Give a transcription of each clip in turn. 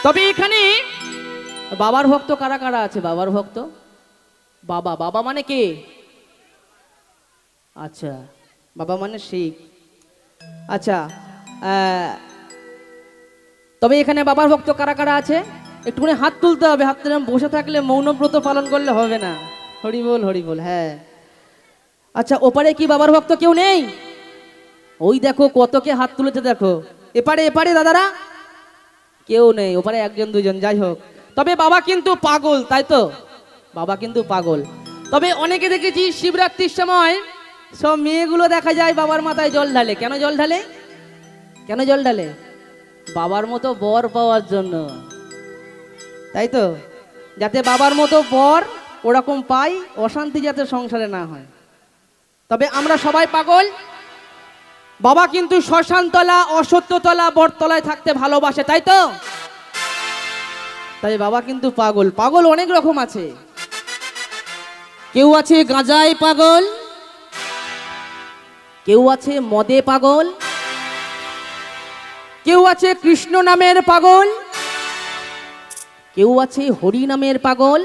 তবে এখানে বাবার ভক্ত কারা কারা আছে? বাবার ভক্ত বাবা, বাবা মানে কে? আচ্ছা, বাবা মানে শিখ। আচ্ছা, তবে এখানে বাবার ভক্ত কারা কারা আছে একটুখানি হাত তুলতে হবে। হাত তুলে বসে থাকলে মৌনব্রত পালন করলে হবে না। হরি বল, হরি বল। হ্যাঁ, আচ্ছা, ওপারে কি বাবার ভক্ত কেউ নেই? ওই দেখো কতকে হাত তুলেছে, দেখো। এপারে এপারে দাদারা কেউ নেই, ওপারে একজন দুজন, যাই হোক। তবে বাবা কিন্তু পাগল, তাই তো? বাবা কিন্তু পাগল। তবে অনেকে দেখেছি শিবরাত্রির সময় সব মেয়েগুলো দেখা যায় বাবার মাথায় জল ঢালে। কেন জল ঢালে? কেন জল ঢালে? বাবার মতো বর পাওয়ার জন্য, তাই তো? যাতে বাবার মতো বর ওরকম পাই, অশান্তি যাতে সংসারে না হয়। তবে আমরা সবাই পাগল। বাবা কিন্তু শ্মশানতলা, অসত্যতলা, বটতলায় থাকতে ভালোবাসে, তাই তো? তাই বাবা কিন্তু পাগল। পাগল অনেক রকম আছে। কেউ আছে গাঁজায় পাগল, কেউ আছে মদে পাগল, কেউ আছে কৃষ্ণ নামের পাগল, কেউ আছে হরি নামের পাগল,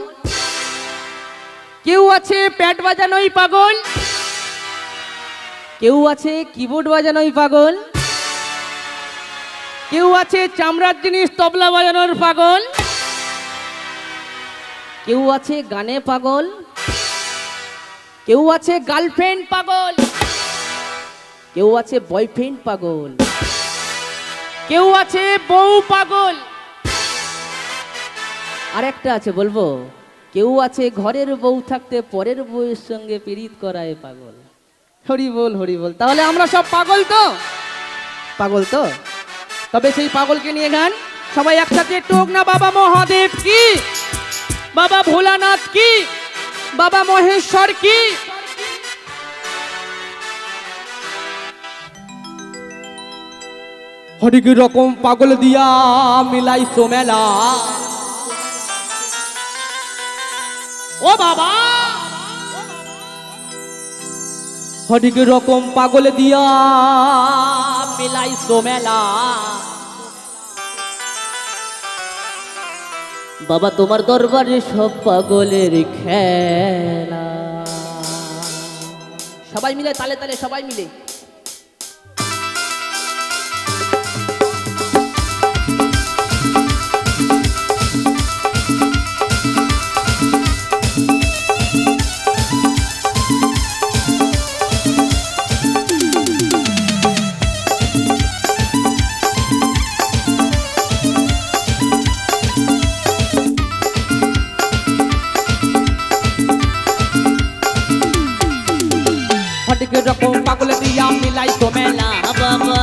কেউ আছে প্যাট বাজানোই পাগল, কেউ আছে কিবোর্ড বাজানোই পাগল, কেউ আছে চামড়ার জিনিস তবলা বাজানোর পাগল, কেউ আছে গানে পাগল, কেউ আছে গার্লফ্রেন্ড পাগল, কেউ আছে বয়ফ্রেন্ড পাগল, কেউ আছে বউ পাগল, আর একটা আছে বলবো, কেউ আছে ঘরের বউ থাকতে পরের বউয়ের সঙ্গে পীড়িত করায় পাগল। হরি বল, হরি বল। তাহলে আমরা সব পাগল তো? পাগল তো? তবে সেই পাগলকে নিয়ে গান সবাই একসাথে একটু হোক না। বাবা মহাদেব কি, বাবা ভোলানাথ কি, বাবা মহেশ্বর কি। হরেক রকম পাগল দিয়া মিলাইছো মেলা, ও বাবা। হরেক রকম পাগল দিয়া মিলাইছো মেলা, বাবা তোমার দরবারে সব পাগলের খেলা। সবাই মিলে তালে তালে, সবাই মিলে। হরেক রকম পাগল দিয়া মিলাইছো মেলা বাবা,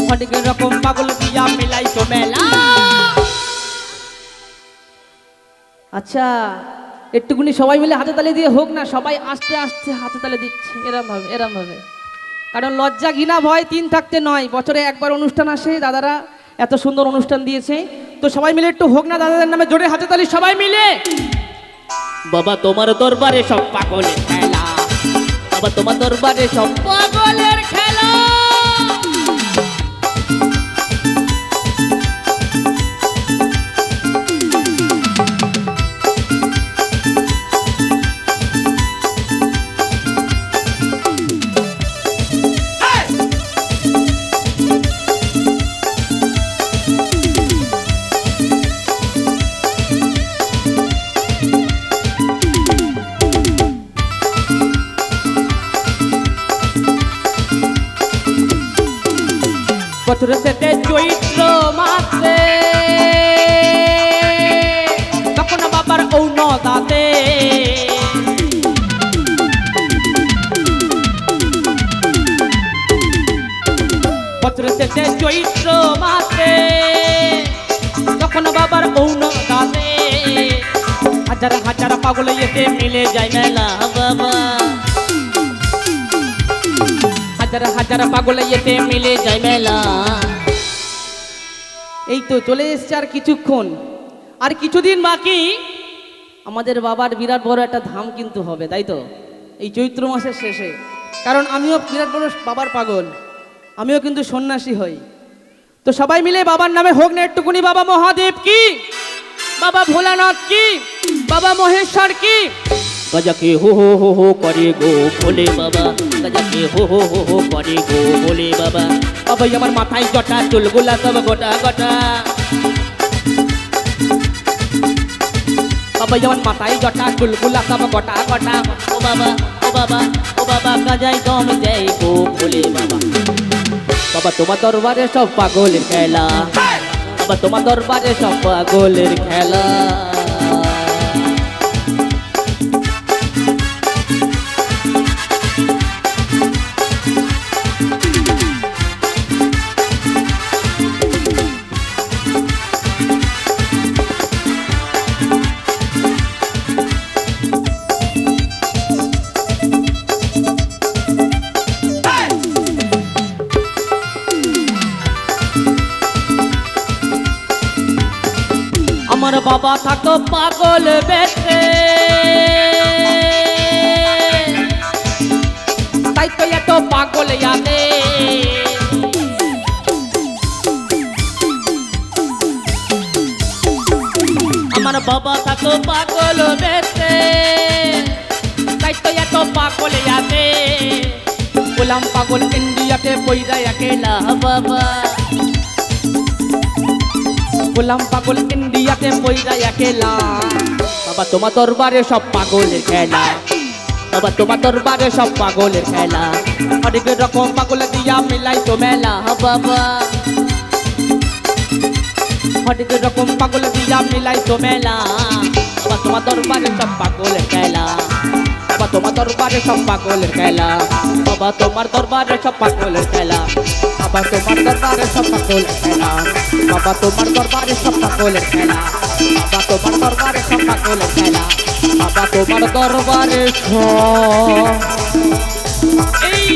হরেক রকম পাগল দিয়া মিলাইছো মেলা। আচ্ছা, একটুকুনি সবাই মিলে হাতে তালি দিয়ে হোক না। সবাই আস্তে আস্তে হাতে তালি দিচ্ছে, এরম ভাবে, এরম ভাবে। কারণ লজ্জা ঘৃণা ভয় তিন থাকতে নয়, বছরে একবার অনুষ্ঠান আসে। দাদারা এত সুন্দর অনুষ্ঠান দিয়েছে, তো সবাই মিলে একটু হোক না দাদাদের নামে জোরে হাতে তালি সবাই মিলে। বাবা তোমার দরবারে সব পাগলের খেলা, বাবা তোমার দরবারে সব পাগলের খেলা। বছরেতে চৈত্র মাসে তখন বাবার ঔনদাতে, বছরেতে চৈত্র মাসে তখন বাবার ঔনদাতে, হাজার হাজার পাগল এতে মিলে যায় মেলা বাবা, হাজার হাজার পাগল এতে মিলে যায় মেলা। এই তো চলে এসছে আর কিছুক্ষণ, আর কিছুদিন বাকি। আমাদের বাবার বিরাট বড় একটা ধাম কিন্তু হবে, তাই তো? এই চৈত্র মাসের শেষে। কারণ আমিও বিরাট বড় বাবার পাগল, আমিও কিন্তু সন্ন্যাসী হই। তো সবাই মিলে বাবার নামে হোক না একটুকুনি বাবা মহাদেব কি, বাবা ভোলানাথ কি, বাবা মহেশ্বর কি। গজাকে হো হো হো হো করে গো ভোলে বাবা, গজাকে হো হো হো হো করে গো ভোলে বাবা। বাবাই আমার মাথায় জটা চুলগুলা সব গোটা গোটা, বাবাই আমার মাথায় জটা চুলগুলা সব গোটা গোটা। ও বাবা ও বাবা ও বাবা, গজাই দম দেয় গো ভোলে বাবা। বাবা তোমার দরবারে সব পাগলের খেলা, বাবা তোমার দরবারে সব পাগলের খেলা। আমার বাবা থাকতো পাগল বেশে, তাই তো এত পাগল ইয়াদে। আমার বাবা থাকতো পাগল বেশে, তাই তো এত পাগল ইয়াদে। গোলাম পাগল ইন্ডিয়াতে পইরা একেলা বাবা, গোলাম পাগল ইন্ডিয়াতে পইরা একেলা। বাবা তোমার দরবারে সব পাগলের খেলা, বাবা তোমার দরবারে সব পাগলের খেলা। অনেক রকম পাগল দিয়া মিলাই তো মেলা বাবা, অনেক রকম পাগল দিয়া মিলাই তো মেলা। বাবা তোমার দরবারে সব পাগলের খেলা, বাবা তোমার দরবারে সব পাগলের খেলা, বাবা তোমার দরবারে সব পাগলের খেলা, বাবা তোমার দরবারে সব পাগলের খেলা, বাবা তোমার দরবারে সব পাগলের খেলা, বাবা তোমার দরবারে সব পাগলের খেলা, বাবা তোমার দরবারে সব। এই